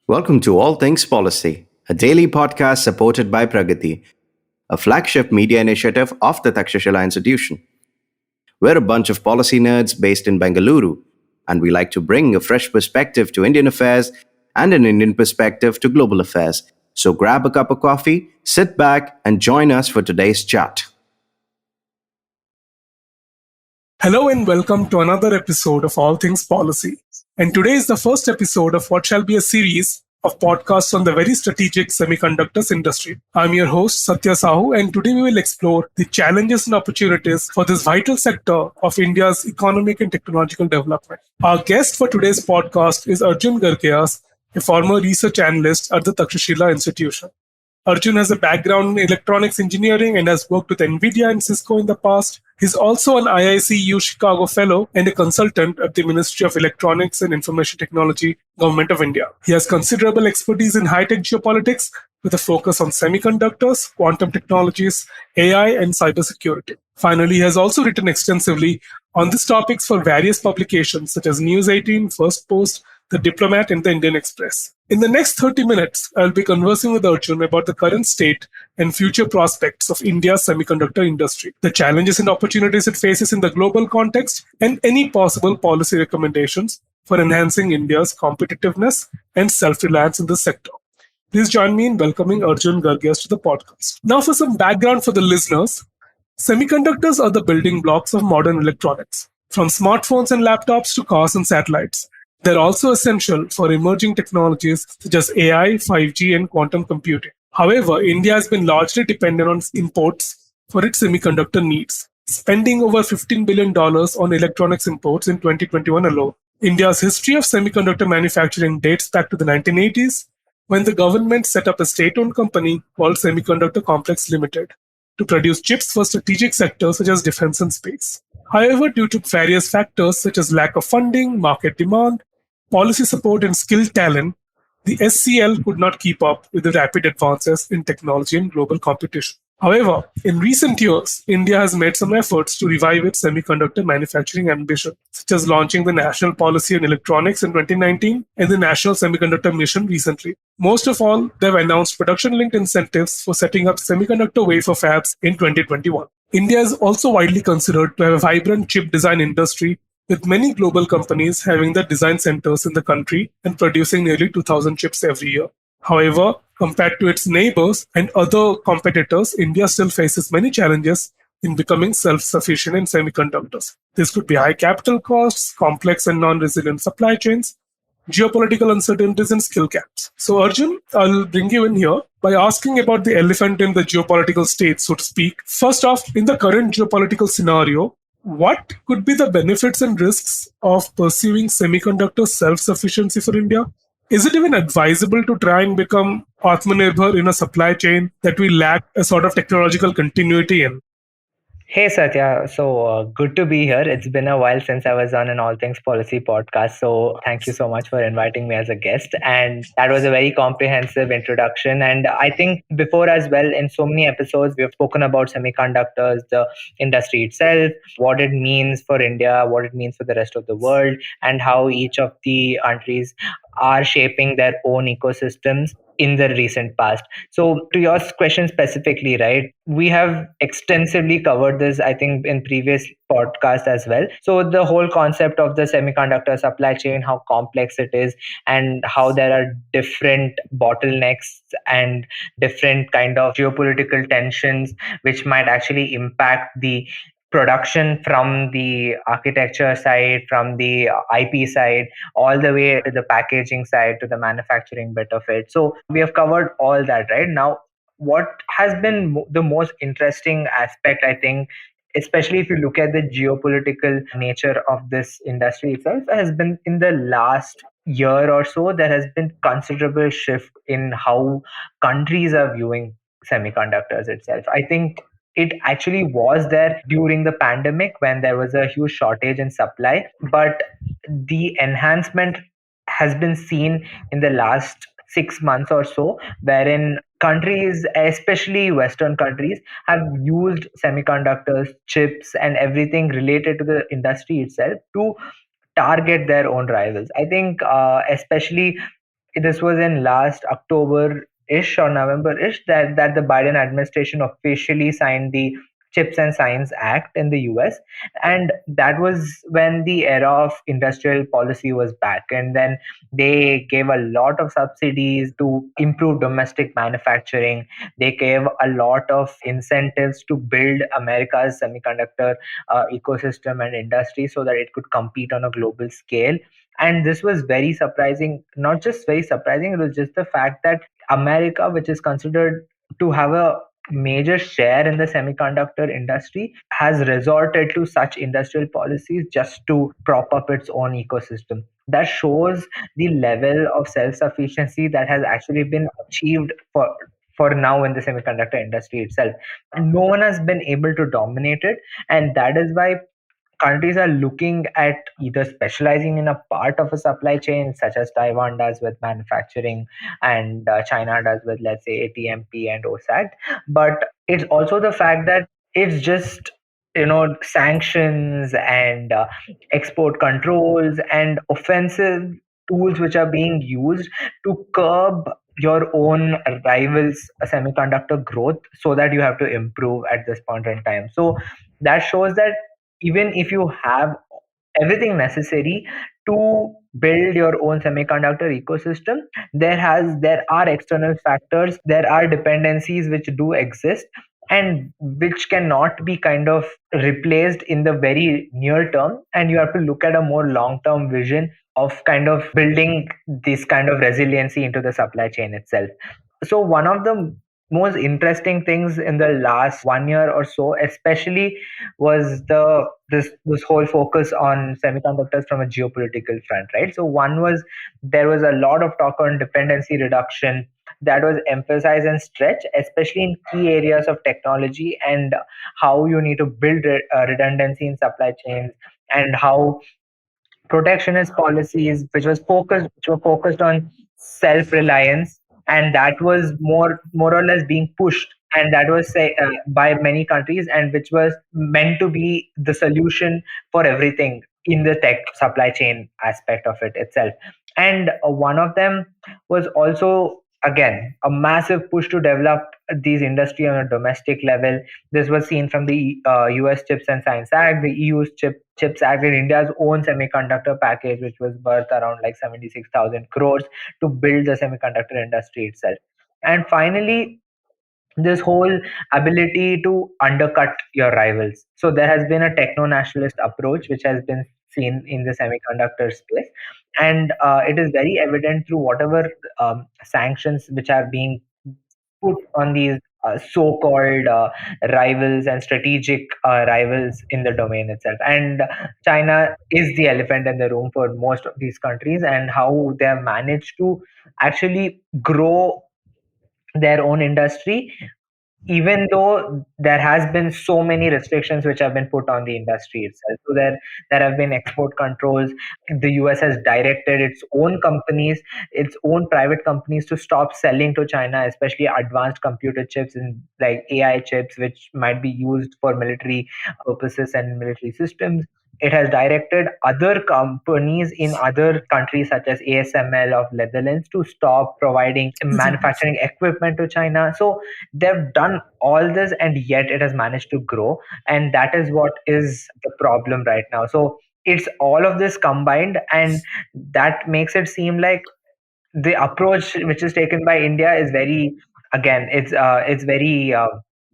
Welcome to All Things Policy, a daily podcast supported by Pragati, a flagship media initiative of the Takshashila Institution. We're a bunch of policy nerds based in Bengaluru, and we like to bring a fresh perspective to Indian affairs and an Indian perspective to global affairs. So grab a cup of coffee, sit back, and join us for today's chat. Hello and welcome to another episode of All Things Policy. And today is the first episode of what shall be a series of podcasts on the very strategic semiconductors industry. I'm your host, Satya Sahu, and today we will explore the challenges and opportunities for this vital sector of India's economic and technological development. Our guest for today's podcast is Arjun Gargeyas, a former research analyst at the Takshashila Institution. Arjun has a background in electronics engineering and has worked with NVIDIA and Cisco in the past. He's also an IICU Chicago Fellow and a consultant at the Ministry of Electronics and Information Technology, Government of India. He has considerable expertise in high-tech geopolitics with a focus on semiconductors, quantum technologies, AI, and cybersecurity. Finally, he has also written extensively on these topics for various publications such as News 18, First Post, The Diplomat, and The Indian Express. In the next 30 minutes, I'll be conversing with Arjun about the current state and future prospects of India's semiconductor industry, the challenges and opportunities it faces in the global context, and any possible policy recommendations for enhancing India's competitiveness and self-reliance in this sector. Please join me in welcoming Arjun Gargeyas to the podcast. Now, for some background for the listeners, semiconductors are the building blocks of modern electronics, from smartphones and laptops to cars and satellites. They're also essential for emerging technologies such as AI, 5G, and quantum computing. However, India has been largely dependent on imports for its semiconductor needs, spending over $15 billion on electronics imports in 2021 alone. India's history of semiconductor manufacturing dates back to the 1980s, when the government set up a state-owned company called Semiconductor Complex Limited to produce chips for strategic sectors such as defense and space. However, due to various factors such as lack of funding, market demand, policy support, and skilled talent, the SCL could not keep up with the rapid advances in technology and global competition. However, in recent years, India has made some efforts to revive its semiconductor manufacturing ambition, such as launching the National Policy on Electronics in 2019 and the National Semiconductor Mission recently. Most of all, they've announced production-linked incentives for setting up semiconductor wafer fabs in 2021. India is also widely considered to have a vibrant chip design industry, with many global companies having their design centers in the country and producing nearly 2,000 chips every year. However, compared to its neighbors and other competitors, India still faces many challenges in becoming self-sufficient in semiconductors. This could be high capital costs, complex and non-resilient supply chains, geopolitical uncertainties, and skill gaps. So, Arjun, I'll bring you in here by asking about the elephant in the geopolitical state, so to speak. First off, in the current geopolitical scenario, what could be the benefits and risks of pursuing semiconductor self-sufficiency for India? Is it even advisable to try and become Atmanirbhar in a supply chain that we lack a sort of technological continuity in? Hey Satya, good to be here. It's been a while since I was on an All Things Policy podcast. So thank you so much for inviting me as a guest. And that was a very comprehensive introduction. And I think before as well, in so many episodes, we have spoken about semiconductors, the industry itself, what it means for India, what it means for the rest of the world, and how each of the countries are shaping their own ecosystems in the recent past. So to your question specifically, right, we have extensively covered this, I think, in previous podcasts as well. So the whole concept of the semiconductor supply chain, how complex it is, and how there are different bottlenecks and different kind of geopolitical tensions, which might actually impact the production from the architecture side, from the IP side, all the way to the packaging side, to the manufacturing bit of it. So we have covered all that, right? Now, what has been the most interesting aspect, I think, especially if you look at the geopolitical nature of this industry itself, has been in the last year or so, there has been considerable shift in how countries are viewing semiconductors itself. I think it actually was there during the pandemic when there was a huge shortage in supply, but the enhancement has been seen in the last 6 months or so, wherein countries, especially Western countries, have used semiconductors, chips, and everything related to the industry itself to target their own rivals. I think, especially this was in last October-ish or November-ish that the Biden administration officially signed the Chips and Science Act in the US. And that was when the era of industrial policy was back. And then they gave a lot of subsidies to improve domestic manufacturing. They gave a lot of incentives to build America's semiconductor ecosystem and industry so that it could compete on a global scale. And this was very surprising, not just very surprising, it was just the fact that America, which is considered to have a major share in the semiconductor industry, has resorted to such industrial policies just to prop up its own ecosystem. That shows the level of self sufficiency that has actually been achieved for now in the semiconductor industry itself. And no one has been able to dominate it. And that is why countries are looking at either specializing in a part of a supply chain, such as Taiwan does with manufacturing and China does with, let's say, ATMP and OSAT. But it's also the fact that it's just sanctions and export controls and offensive tools which are being used to curb your own rivals semiconductor growth so that you have to improve at this point in time. So that shows that even if you have everything necessary to build your own semiconductor ecosystem, there are external factors, there are dependencies which do exist and which cannot be kind of replaced in the very near term, and you have to look at a more long term vision of kind of building this kind of resiliency into the supply chain itself. So one of the most interesting things in the last 1 year or so especially was this whole focus on semiconductors from a geopolitical front, right? So one was, there was a lot of talk on dependency reduction that was emphasized and stretched, especially in key areas of technology, and how you need to build redundancy in supply chains, and how protectionist policies which were focused on self reliance, and that was more or less being pushed, and that was by many countries, and which was meant to be the solution for everything in the tech supply chain aspect of it itself. And one of them was also, again, a massive push to develop these industry on a domestic level. This was seen from the US Chips and Science Act, the EU's Chips Act, and India's own semiconductor package, which was worth around like 76,000 crores to build the semiconductor industry itself. And finally, this whole ability to undercut your rivals. So there has been a techno nationalist approach which has been seen in the semiconductor space, and it is very evident through whatever sanctions which are being put on these so-called rivals and strategic rivals in the domain itself. And China is the elephant in the room for most of these countries, and how they have managed to actually grow their own industry, even though there has been so many restrictions which have been put on the industry itself. So there have been export controls. The US has directed its own companies, its own private companies, to stop selling to China, especially advanced computer chips and like AI chips which might be used for military purposes and military systems. It has directed other companies in other countries such as ASML of Netherlands to stop providing manufacturing equipment to China. So they've done all this, and yet it has managed to grow, and that is what is the problem right now. So it's all of this combined, and that makes it seem like the approach which is taken by India is very, again, it's very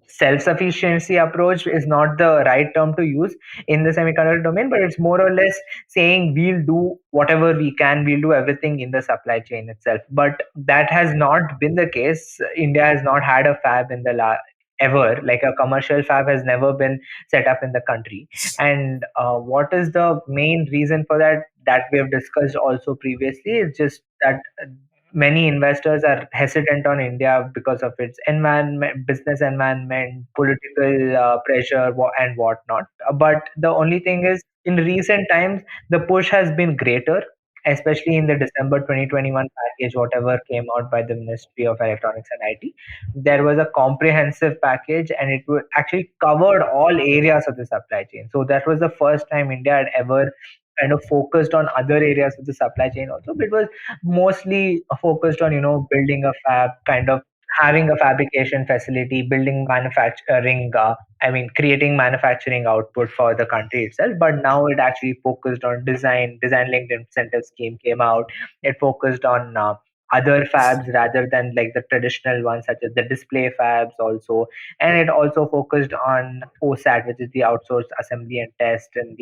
self sufficiency approach is not the right term to use in the semiconductor domain, but it's more or less saying we'll do whatever we can, we'll do everything in the supply chain itself. But that has not been the case. India has not had a fab in the ever, like a commercial fab has never been set up in the country. And what is the main reason for that, that we have discussed also previously, is just that many investors are hesitant on India because of its environment, business environment, political pressure, and whatnot. But the only thing is, in recent times, the push has been greater, especially in the December 2021 package, whatever came out by the Ministry of Electronics and IT. There was a comprehensive package, and it actually covered all areas of the supply chain. So that was the first time India had ever kind of focused on other areas of the supply chain also, but it was mostly focused on, building a fab, kind of having a fabrication facility, building manufacturing, creating manufacturing output for the country itself. But now it actually focused on design linked incentive scheme came out. It focused on other fabs rather than like the traditional ones, such as the display fabs also. And it also focused on OSAT, which is the outsourced assembly and test, and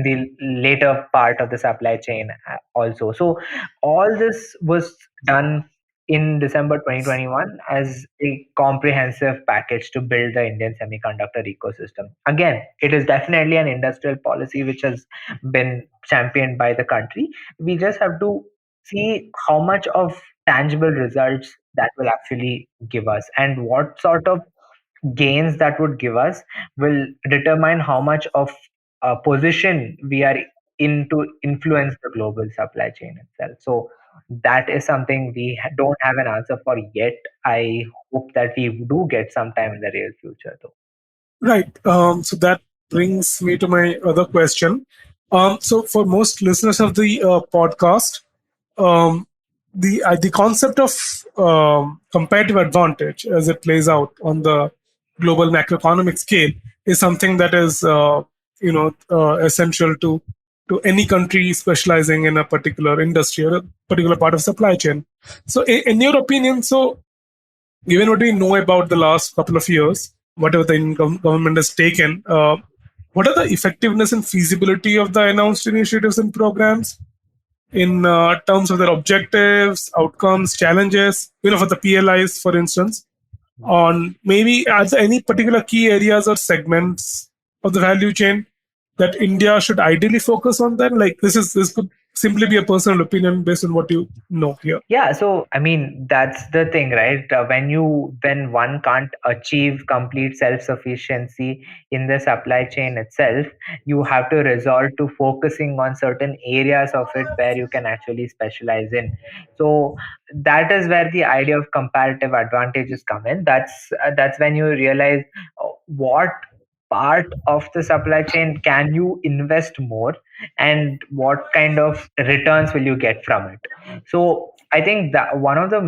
the later part of the supply chain also. So all this was done in December 2021 as a comprehensive package to build the Indian semiconductor ecosystem. Again, it is definitely an industrial policy which has been championed by the country. We just have to see how much of tangible results that will actually give us, and what sort of gains that would give us will determine how much of a position we are in to influence the global supply chain itself. So that is something we don't have an answer for yet. I hope that we do get sometime in the real future, though. Right. So that brings me to my other question. So for most listeners of the podcast, um, the concept of comparative advantage as it plays out on the global macroeconomic scale is something that is essential to any country specializing in a particular industry or a particular part of supply chain. So in your opinion, so given what we know about the last couple of years, whatever the government has taken, what are the effectiveness and feasibility of the announced initiatives and programs in terms of their objectives, outcomes, challenges, for the PLIs, for instance, on maybe are there any particular key areas or segments of the value chain that India should ideally focus on then? Like this could simply be a personal opinion based on what you know here. Yeah, so I mean that's the thing, right? When one can't achieve complete self-sufficiency in the supply chain itself, you have to resort to focusing on certain areas of it where you can actually specialize in. So that is where the idea of comparative advantages come in. That's when you realize what part of the supply chain can you invest more, and what kind of returns will you get from it. So I think that one of the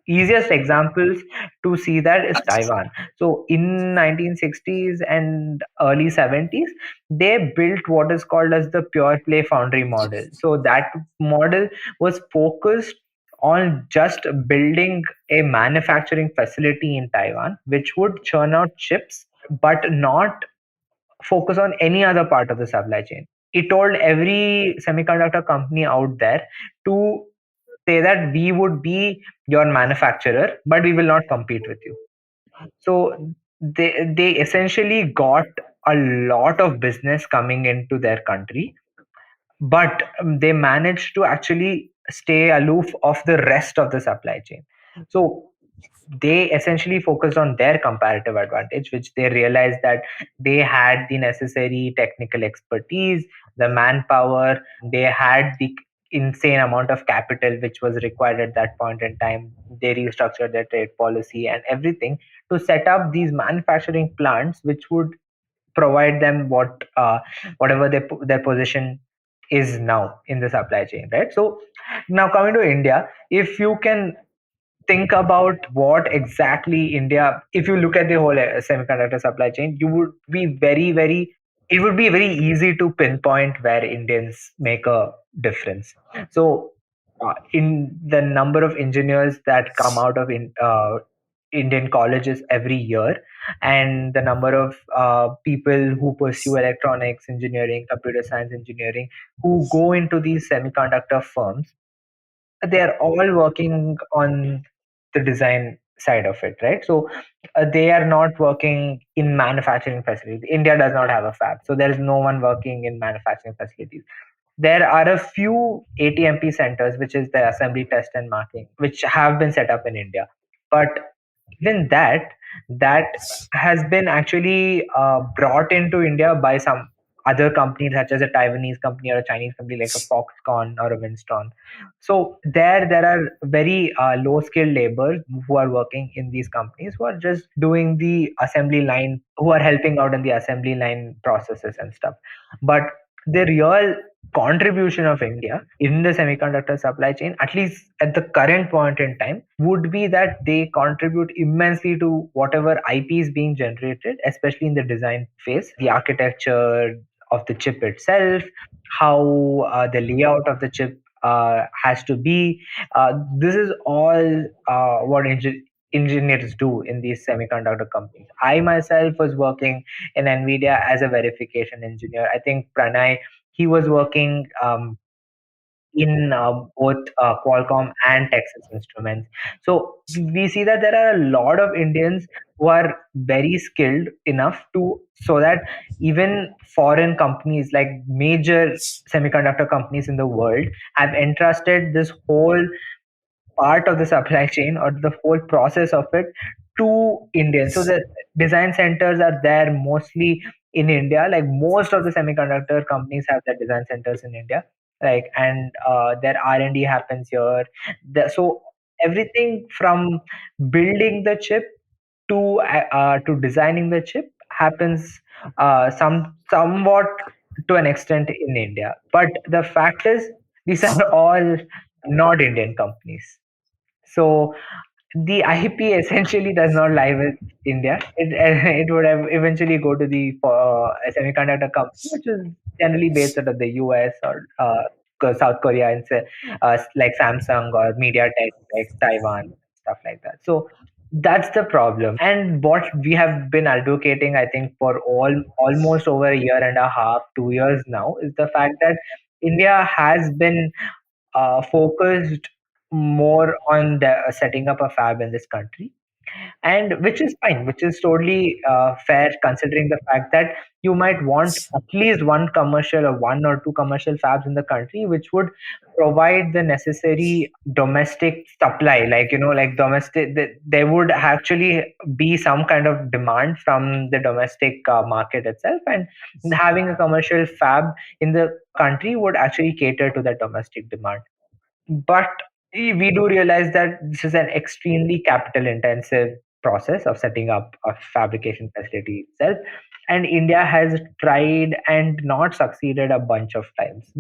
easiest examples to see that is Taiwan. So in 1960s and early 70s, they built what is called as the pure play foundry model. So that model was focused on just building a manufacturing facility in Taiwan, which would churn out chips, but not focus on any other part of the supply chain. It told every semiconductor company out there to say that we would be your manufacturer, but we will not compete with you. So they essentially got a lot of business coming into their country, but they managed to actually stay aloof of the rest of the supply chain. So they essentially focused on their comparative advantage, which they realized that they had the necessary technical expertise, the manpower, they had the insane amount of capital which was required at that point in time. They restructured their trade policy and everything to set up these manufacturing plants, which would provide them whatever their position is now in the supply chain, right? So now coming to India, if you can think about what exactly India, if you look at the whole semiconductor supply chain, you would be it would be very easy to pinpoint where Indians make a difference. So, in the number of engineers that come out of Indian colleges every year, and the number of people who pursue electronics engineering, computer science engineering, who go into these semiconductor firms, they are all working on the design side of it, right? So they are not working in manufacturing facilities. India does not have a fab, so there is no one working in manufacturing facilities. There are a few ATMP centers, which is the assembly test and marking, which have been set up in India. But even that has been actually brought into India by some other companies such as a Taiwanese company or a Chinese company like a Foxconn or a Winston. So there are very low skilled laborers who are working in these companies who are just doing the assembly line, who are helping out in the assembly line processes and stuff. But the real contribution of India in the semiconductor supply chain, at least at the current point in time, would be that they contribute immensely to whatever IP is being generated, especially in the design phase, the architecture of the chip itself, how the layout of the chip has to be. This is all what engineers do in these semiconductor companies. I myself was working in NVIDIA as a verification engineer. I think Pranay, he was working in both Qualcomm and Texas Instruments. So we see that there are a lot of Indians who are very skilled enough to, so that even foreign companies like major semiconductor companies in the world have entrusted this whole part of the supply chain or the whole process of it to Indians. So the design centers are there mostly in India. Like most of the semiconductor companies have their design centers in India. Like and their R&D happens here. So everything from building the chip to designing the chip happens somewhat to an extent in India. But the fact is, these are all not Indian companies. So the IP essentially does not lie with India. It it would have eventually go to the semiconductor company, which is generally based out of the US or South Korea, and like Samsung or MediaTek, like Taiwan, stuff like that. So that's the problem. And what we have been advocating, I think, for almost over a year and a half, 2 years now, is the fact that India has been focused more on setting up a fab in this country, and which is fine, which is totally fair, considering the fact that you might want at least one commercial or one or two commercial fabs in the country, which would provide the necessary domestic supply. Like, like domestic, there would actually be some kind of demand from the domestic market itself, and having a commercial fab in the country would actually cater to that domestic demand. But we do realize that this is an extremely capital intensive process of setting up a fabrication facility itself. And India has tried and not succeeded a bunch of times.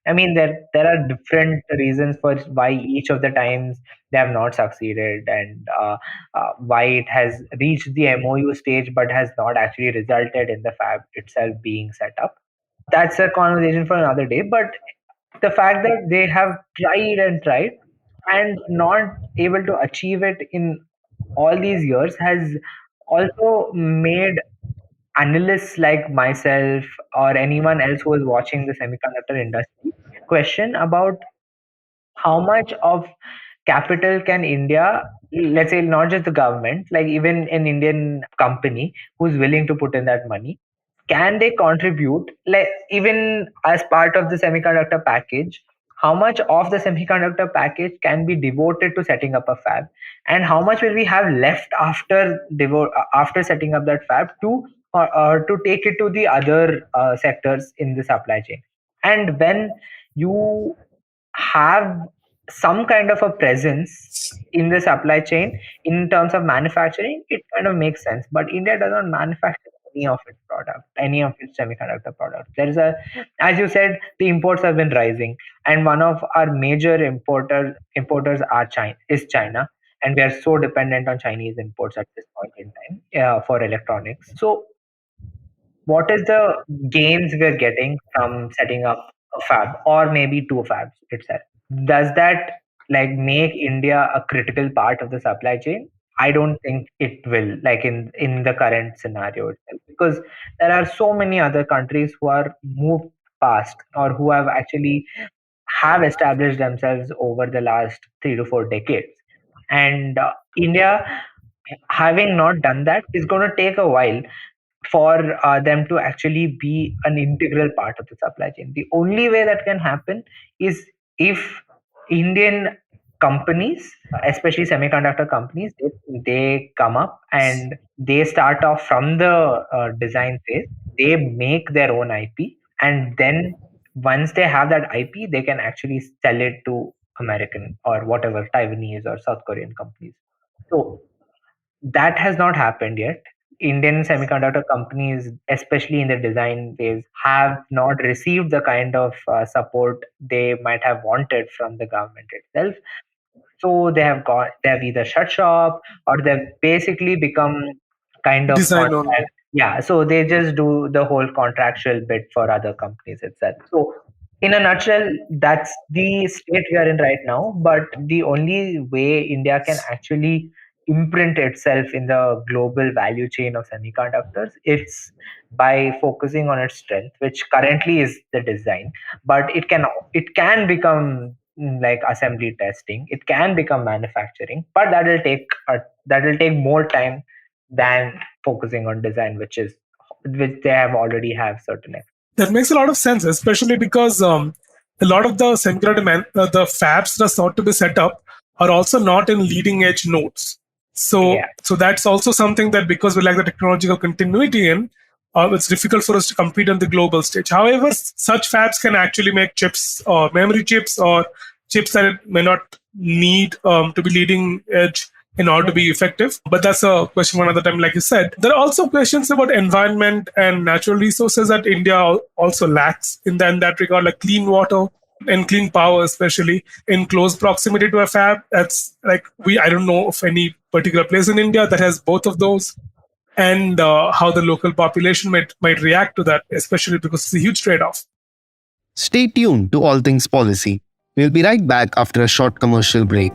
I mean, there are different reasons for why each of the times they have not succeeded, and why it has reached the MOU stage but has not actually resulted in the fab itself being set up. That's a conversation for another day. But the fact that they have tried and tried and not able to achieve it in all these years has also made analysts like myself or anyone else who is watching the semiconductor industry question about how much of capital can India, let's say not just the government, like even an Indian company who's willing to put in that money, can they contribute, like even as part of the semiconductor package? How much of the semiconductor package can be devoted to setting up a fab, and how much will we have left after after setting up that fab to take it to the other sectors in the supply chain? And when you have some kind of a presence in the supply chain in terms of manufacturing, it kind of makes sense. But India does not manufacture any of its product, any of its semiconductor products. There is as you said, the imports have been rising, and one of our major importers are China, and we are so dependent on Chinese imports at this point in time for electronics. So what is the gains we're getting from setting up a fab or maybe two fabs itself? Does that like make India a critical part of the supply chain? I don't think it will, like in the current scenario itself, because there are so many other countries who are moved past or who have actually have established themselves over the last 3 to 4 decades, and India, having not done that, is going to take a while for them to actually be an integral part of the supply chain. The only way that can happen is if Indian companies, especially semiconductor companies, they come up and they start off from the design phase. they make their own IP, and then once they have that IP, they can actually sell it to American or whatever Taiwanese or South Korean companies. So that has not happened yet. Indian semiconductor companies, especially in the design phase, have not received the kind of support they might have wanted from the government itself. So they have either shut shop, or they've basically become kind of Design only. contract. Yeah, so they just do the whole contractual bit for other companies itself. So in a nutshell, that's the state we are in right now. But the only way India can actually imprint itself in the global value chain of semiconductors, it's by focusing on its strength, which currently is the design. But it can become like assembly testing. It can become manufacturing, but that will take more time than focusing on design, which they have already have certain. That makes a lot of sense, especially because a lot of the the fabs that are thought to be set up are also not in leading edge nodes. Yeah. So that's also something that, because we lack the technological continuity in, it's difficult for us to compete on the global stage. However, such fabs can actually make chips or memory chips or chips that it may not need to be leading edge in order to be effective. But that's a question for another time, like you said. There are also questions about environment and natural resources that India also lacks in that regard, like clean water and clean power, especially in close proximity to a fab. That's like I don't know of any particular place in India that has both of those, and how the local population might react to that, especially because it's a huge trade-off. Stay tuned to All Things Policy. We'll be right back after a short commercial break.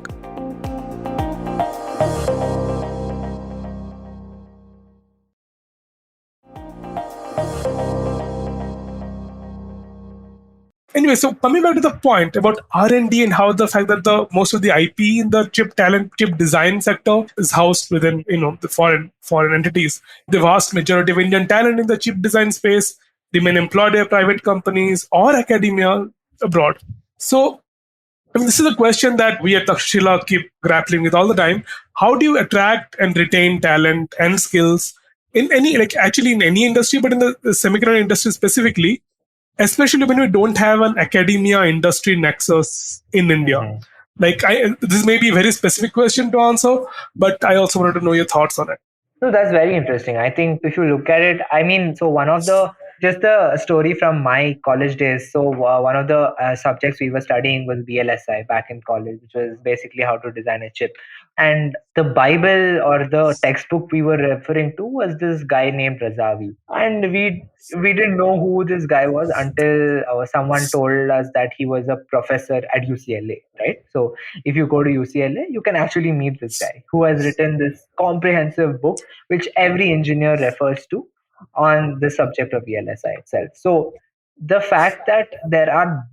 Anyway, so coming back to the point about R&D and how the fact that the most of the IP in the chip design sector is housed within the foreign entities. The vast majority of Indian talent in the chip design space remain employed by private companies or academia abroad. So I mean, this is a question that we at Takshila keep grappling with all the time. How do you attract and retain talent and skills in any, like actually in any industry, but in the semiconductor industry specifically, especially when we don't have an academia industry nexus in India? Mhm. This may be a very specific question to answer, but I also wanted to know your thoughts on it. So that's very interesting. I think if you look at it, I mean, so one of the just the story from my college days. So one of the subjects we were studying was VLSI back in college, which was basically how to design a chip. And the Bible or the textbook we were referring to was this guy named Razavi, and we didn't know who this guy was until someone told us that he was a professor at UCLA, right? So if you go to UCLA, you can actually meet this guy who has written this comprehensive book which every engineer refers to on the subject of VLSI itself. So the fact that there are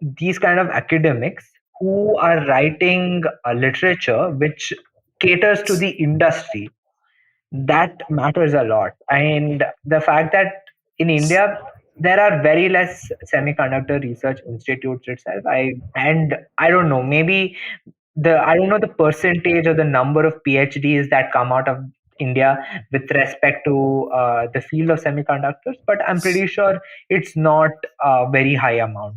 these kind of academics who are writing literature which caters to the industry, that matters a lot. And the fact that in India there are very less semiconductor research institutes itself, I don't know, maybe I don't know the percentage or the number of PhDs that come out of India with respect to the field of semiconductors, but I'm pretty sure it's not a very high amount.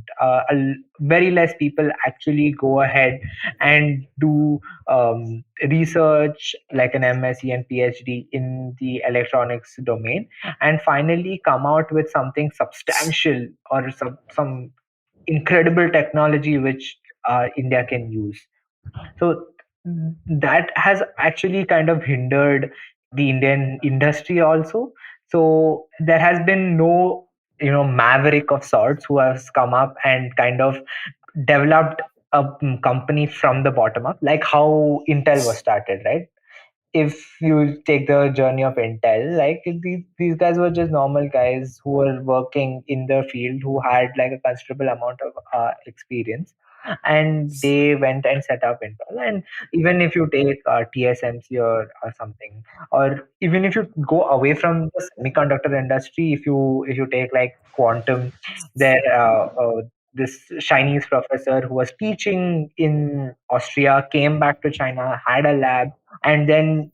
Very less people actually go ahead and do research like an MSc and PhD in the electronics domain, and finally come out with something substantial or some incredible technology which India can use. So that has actually kind of hindered the Indian industry also. So there has been no maverick of sorts who has come up and kind of developed a company from the bottom up, like how Intel was started, right? If you take the journey of Intel, like these guys were just normal guys who were working in the field who had like a considerable amount of experience, and they went and set up Intel. And even if you take TSMC or something, or even if you go away from the semiconductor industry, if you take like quantum, there this Chinese professor who was teaching in Austria came back to China, had a lab, and then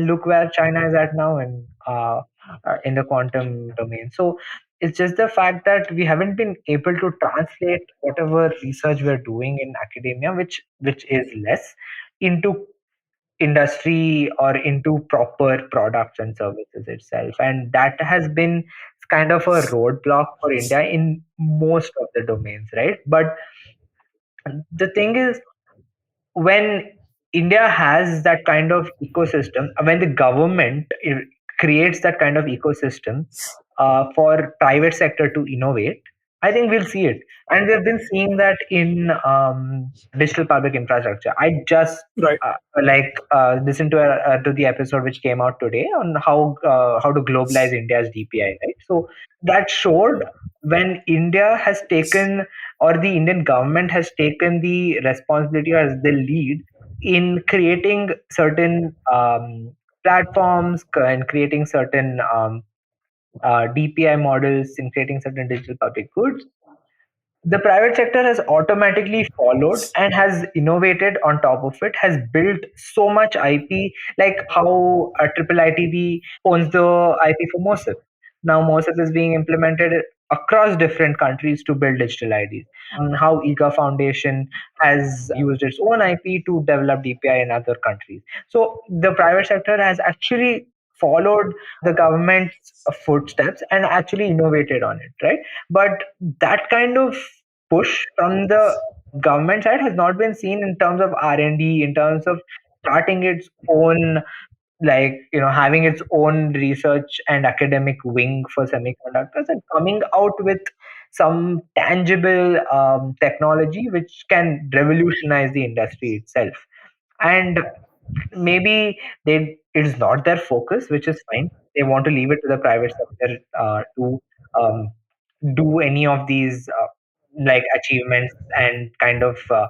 look where China is at now, and in the quantum domain. So it's just the fact that we haven't been able to translate whatever research we're doing in academia, which is less, into industry or into proper products and services itself. And that has been kind of a roadblock for India in most of the domains, right? But the thing is, when India has that kind of ecosystem, when the government creates that kind of ecosystem for private sector to innovate, I think we'll see it. And we've been seeing that in digital public infrastructure. I just Right. listened to the episode which came out today on how to globalize India's DPI, right? So that showed when India has taken, or the Indian government has taken the responsibility as the lead in creating certain platforms and creating certain DPI models, in creating certain digital public goods, the private sector has automatically followed and has innovated on top of it, has built so much IP, like how triple ITV owns the IP for MOSIP. Now MOSIP is being implemented across different countries to build digital IDs. How IGA Foundation has used its own IP to develop DPI in other countries. So the private sector has actually followed the government's footsteps and actually innovated on it, right? But that kind of push from the government side has not been seen in terms of R&D, in terms of starting its own, having its own research and academic wing for semiconductors and coming out with some tangible technology which can revolutionize the industry itself. And maybe it is not their focus, which is fine. They want to leave it to the private sector to um, do any of these achievements and kind of uh,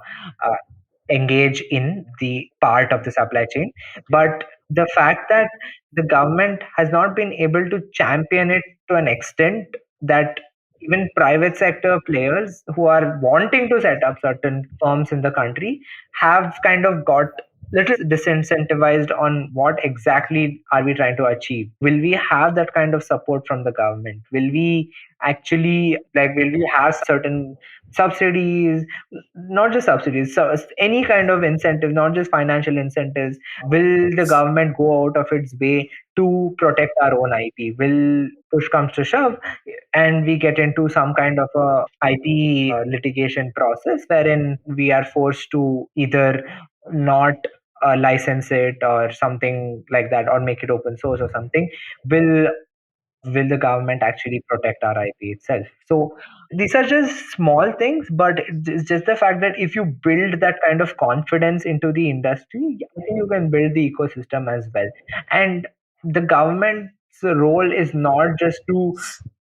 engage in the part of the supply chain. But the fact that the government has not been able to champion it to an extent that even private sector players who are wanting to set up certain firms in the country have kind of got little disincentivized on what exactly are we trying to achieve. Will we have that kind of support from the government? Will we actually, will we have certain subsidies, not just subsidies, so any kind of incentive, not just financial incentives? Will the government go out of its way to protect our own IP? Will push comes to shove and we get into some kind of a IP litigation process wherein we are forced to either not license it or something like that, or make it open source or something? Will will the government actually protect our IP itself? So these are just small things, but it's just the fact that if you build that kind of confidence into the industry, I think you can build the ecosystem as well. And the government's role is not just to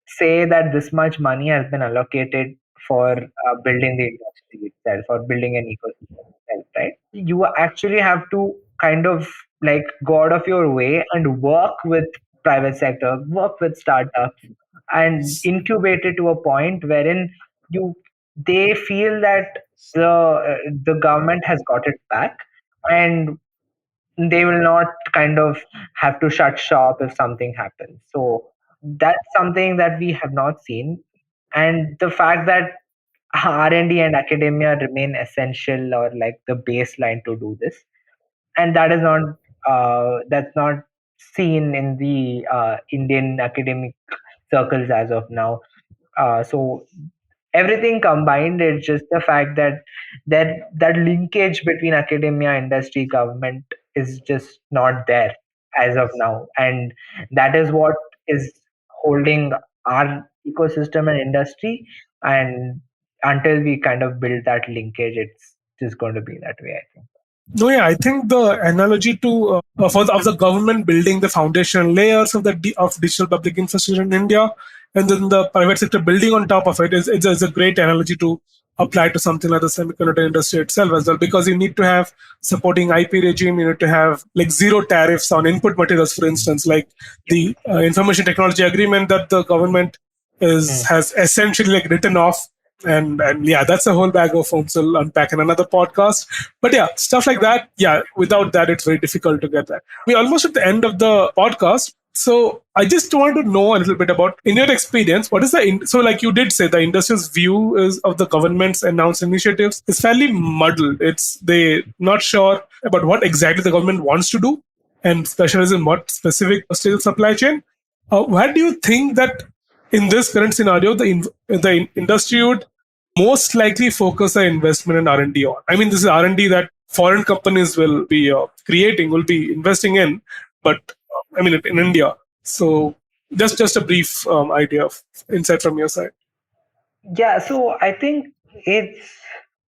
say that this much money has been allocated for building the industry itself or building an ecosystem itself, right? You actually have to kind of go out of your way and work with private sector, work with startups, and incubate it to a point wherein you they feel that the government has got it back, and they will not kind of have to shut shop if something happens. So that's something that we have not seen. And the fact that R&D and academia remain essential, or like the baseline to do this, and that's not seen in the Indian academic circles as of now. So everything combined, it's just the fact that that linkage between academia, industry, government is just not there as of now, and that is what is holding our ecosystem and industry. And until we kind of build that linkage, it's just going to be that way, I think. No, yeah, I think the analogy to of the government building the foundation layers of of digital public infrastructure in India, and then the private sector building on top of it is a great analogy to apply to something like the semiconductor industry itself as well, because you need to have supporting IP regime. You need to have like zero tariffs on input materials, for instance, like the information technology agreement that the government has essentially like written off. And yeah, that's a whole bag of worms we'll unpack in another podcast. But yeah, stuff like that, yeah, without that it's very difficult to get that. We're almost at the end of the podcast. So I just want to know a little bit about, in your experience, what is so like you did say, the industry's view is of the government's announced initiatives is fairly muddled. It's they not sure about what exactly the government wants to do and specialize in what specific steel supply chain. Where do you think that in this current scenario, the industry would most likely focus their investment in R&D on? I mean, this is R&D that foreign companies will be will be investing in, but I mean, in India. So just a brief idea of insight from your side. Yeah, so I think it's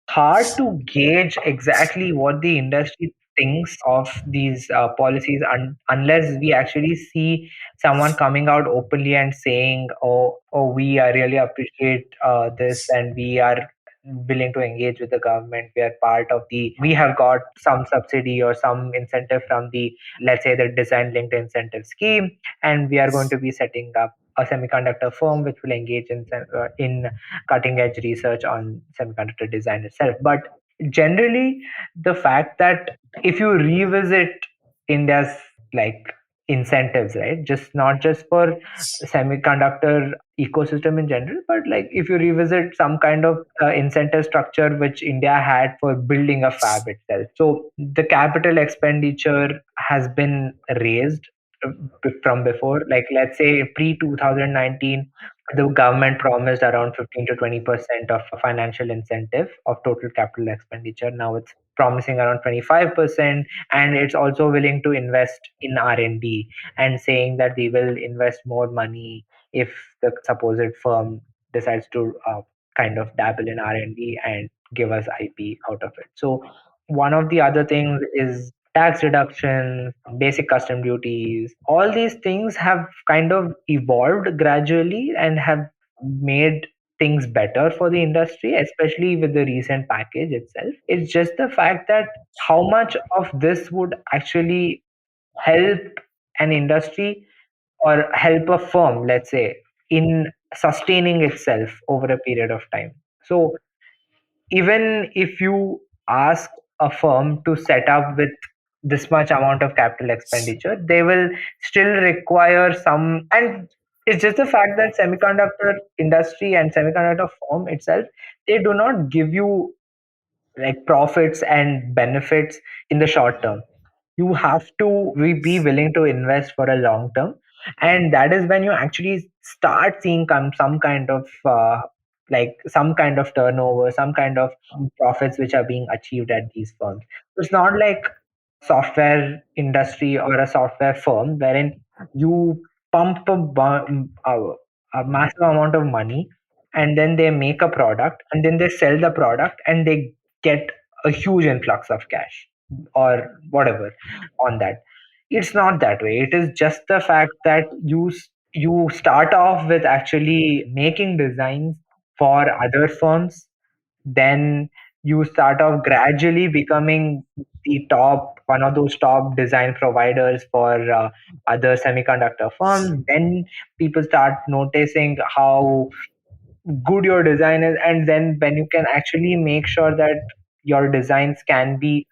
hard to gauge exactly what the industry thinks of these policies unless we actually see someone coming out openly and saying, oh, we really appreciate this, and we are willing to engage with the government. We are part of we have got some subsidy or some incentive from the, let's say, the design linked incentive scheme, and we are going to be setting up a semiconductor firm which will engage in cutting edge research on semiconductor design itself. But generally, the fact that if you revisit India's like incentives, right, just not just for semiconductor ecosystem in general, but like if you revisit some kind of incentive structure which India had for building a fab itself, so the capital expenditure has been raised from before. Like, let's say pre 2019, the government promised around 15 to 20% of financial incentive of total capital expenditure. Now it's promising around 25%, and it's also willing to invest in R&D and saying that we will invest more money if the supposed firm decides to kind of dabble in R&D and give us IP out of it. So one of the other things is tax reduction, basic custom duties. All these things have kind of evolved gradually and have made things better for the industry, especially with the recent package itself. It's just the fact that how much of this would actually help an industry or help a firm, let's say, in sustaining itself over a period of time. So even if you ask a firm to set up with this much amount of capital expenditure, they will still require some. And it's just the fact that semiconductor industry and semiconductor firm itself, they do not give you like profits and benefits in the short term. You have to be willing to invest for a long term, and that is when you actually start seeing some kind of like some kind of turnover, some kind of profits which are being achieved at these firms. It's not like software industry or a software firm wherein you pump a massive amount of money, and then they make a product, and then they sell the product, and they get a huge influx of cash or whatever on that. It's not that way. It is just the fact that you start off with actually making designs for other firms, then you start off gradually becoming the top one of those top design providers for other semiconductor firms. Then people start noticing how good your design is, and then when you can actually make sure that your designs can be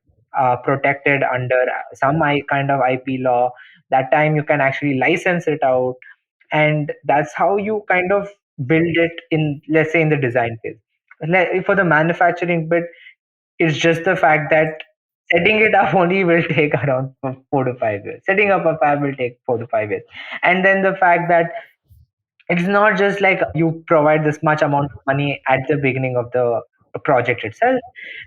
protected under some kind of IP law, that time you can actually license it out, and that's how you kind of build it in, let's say, in the design phase. For the manufacturing bit, it's just the fact that setting it up only will take around 4 to 5 years. Setting up a fab will take 4 to 5 years, and then the fact that it's not just like you provide this much amount of money at the beginning of the project itself,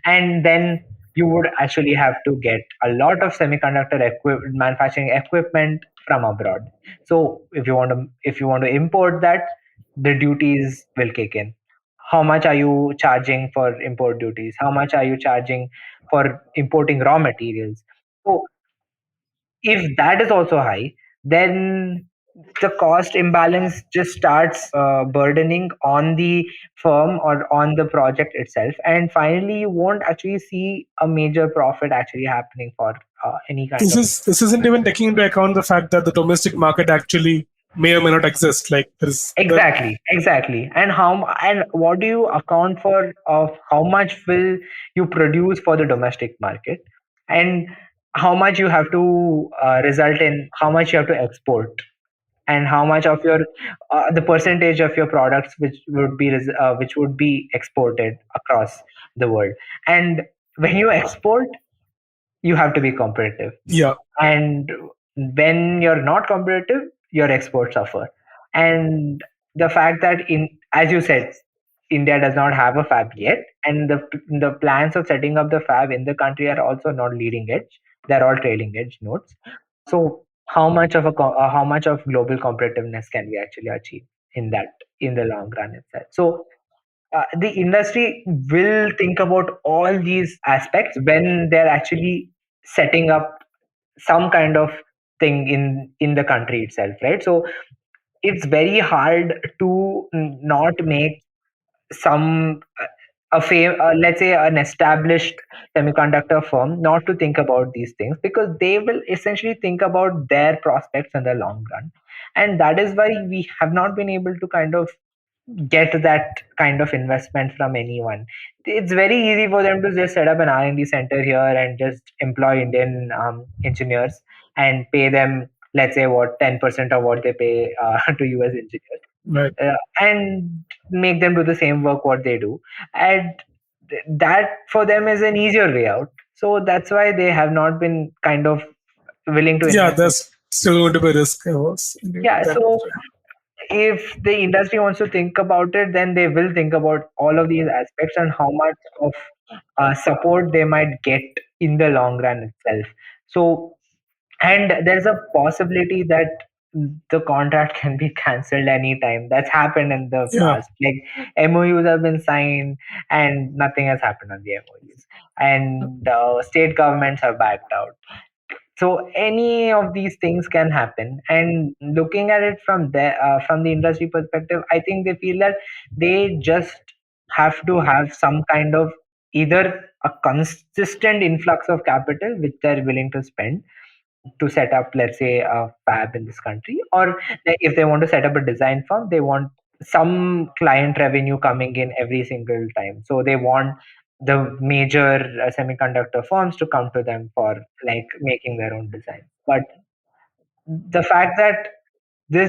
and then you would actually have to get a lot of manufacturing equipment from abroad. So if you want to import that, the duties will kick in. How much are you charging for import duties? How much are you charging for importing raw materials? So if that is also high, then the cost imbalance just starts burdening on the firm or on the project itself, and finally you won't actually see a major profit actually happening for any kind of. This isn't even taking into account the fact that the domestic market actually may or may not exist. Like there's the Exactly. And what do you account for of how much will you produce for the domestic market? And how much you have to result in, how much you have to export, and how much of your the percentage of your products which would be exported across the world. And when you export, you have to be competitive. Yeah. And when you're not competitive, your exports suffer. And the fact that, in as you said, India does not have a fab yet, and the plans of setting up the fab in the country are also not leading edge. They're all trailing edge nodes. So how much of global competitiveness can we actually achieve in the long run itself? So the industry will think about all these aspects when they're actually setting up some kind of thing in the country itself, right? So it's very hard to not make some let's say an established semiconductor firm not to think about these things, because they will essentially think about their prospects in the long run. And that is why we have not been able to kind of get that kind of investment from anyone. It's very easy for them to just set up an R&D center here and just employ Indian engineers and pay them, let's say, what 10% of what they pay to US engineers, Right. and make them do the same work what they do. And that for them is an easier way out. So that's why they have not been kind of willing to Yeah, invest. there's still going to be risk averse. Yeah, so if the industry wants to think about it, then they will think about all of these aspects and how much of support they might get in the long run itself. So, and there's a possibility that the contract can be cancelled anytime. That's happened in the Yeah. past. Like MOUs have been signed and nothing has happened on the MOUs, and state governments have backed out. So any of these things can happen. And looking at it from the industry perspective, I think they feel that they just have to have some kind of either a consistent influx of capital which they're willing to spend to set up, let's say, a fab in this country, or like if they want to set up a design firm, they want some client revenue coming in every single time. So they want the major semiconductor firms to come to them for like making their own design. But the fact that this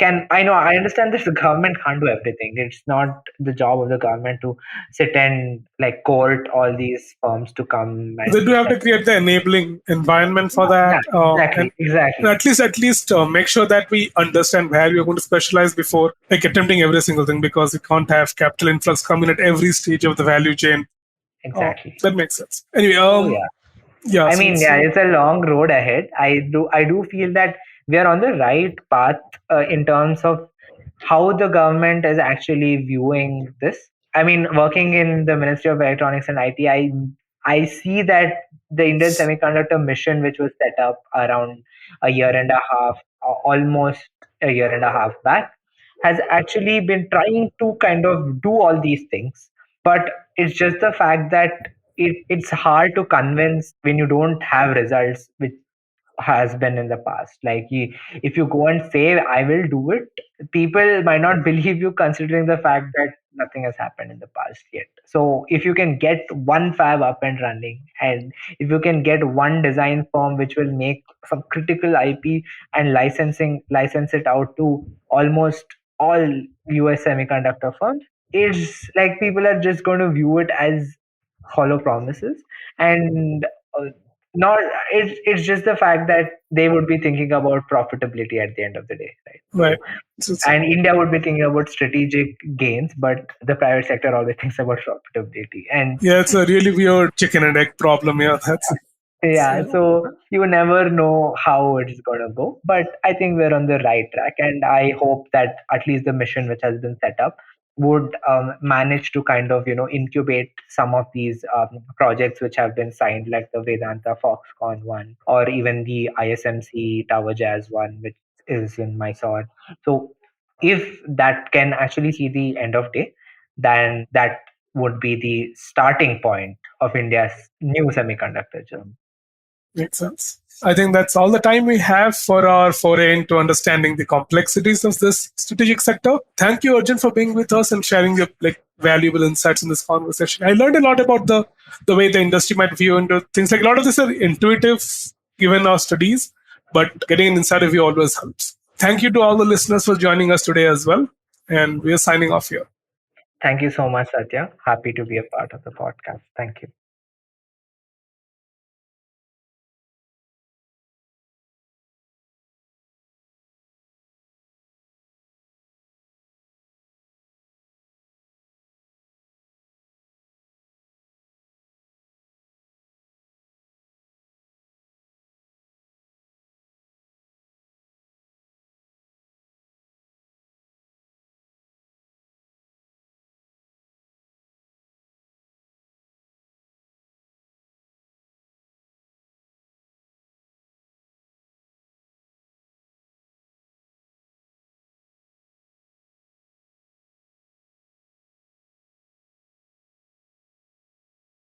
I know, I understand that the government can't do everything. It's not the job of the government to sit and like court all these firms to come and They do have to create the enabling environment for that, yeah, exactly, and exactly. at least make sure that we understand where we are going to specialize before like attempting every single thing, because we can't have capital influx coming at every stage of the value chain. Exactly. That makes sense. Anyway, Oh yeah. yeah. I So mean, yeah, it's a long road ahead. I do feel that we are on the right path in terms of how the government is actually viewing this. I mean, working in the Ministry of Electronics and IT, I see that the Indian Semiconductor Mission, which was set up around a year and a half, almost a year and a half back, has actually been trying to kind of do all these things. But it's just the fact that it's hard to convince when you don't have results, which has been in the past. Like if you go and say I will do it, people might not believe you, considering the fact that nothing has happened in the past yet. So if you can get one fab up and running, and if you can get one design firm which will make some critical IP and license it out to almost all US semiconductor firms, it's like people are just going to view it as hollow promises. And uh, not it's just the fact that they would be thinking about profitability at the end of the day, right? right. And India would be thinking about strategic gains, but the private sector always thinks about profitability. And Yeah, it's a really weird chicken and egg problem. Yeah, that's yeah, so you never know how it's gonna go. But I think we're on the right track, and I hope that at least the mission which has been set up would manage to kind of incubate some of these projects which have been signed, like the Vedanta Foxconn one, or even the ISMC Tower Jazz one, which is in Mysore. So if that can actually see the end of day, then that would be the starting point of India's new semiconductor journey. makes sense. I think that's all the time we have for our foray into understanding the complexities of this strategic sector. Thank you, Arjun, for being with us and sharing your valuable insights in this conversation. I learned a lot about the way the industry might view into things. Like a lot of this are intuitive given our studies, but getting an inside view always helps. Thank you to all the listeners for joining us today as well. And we are signing off here. Thank you so much, Satya. Happy to be a part of the podcast. Thank you.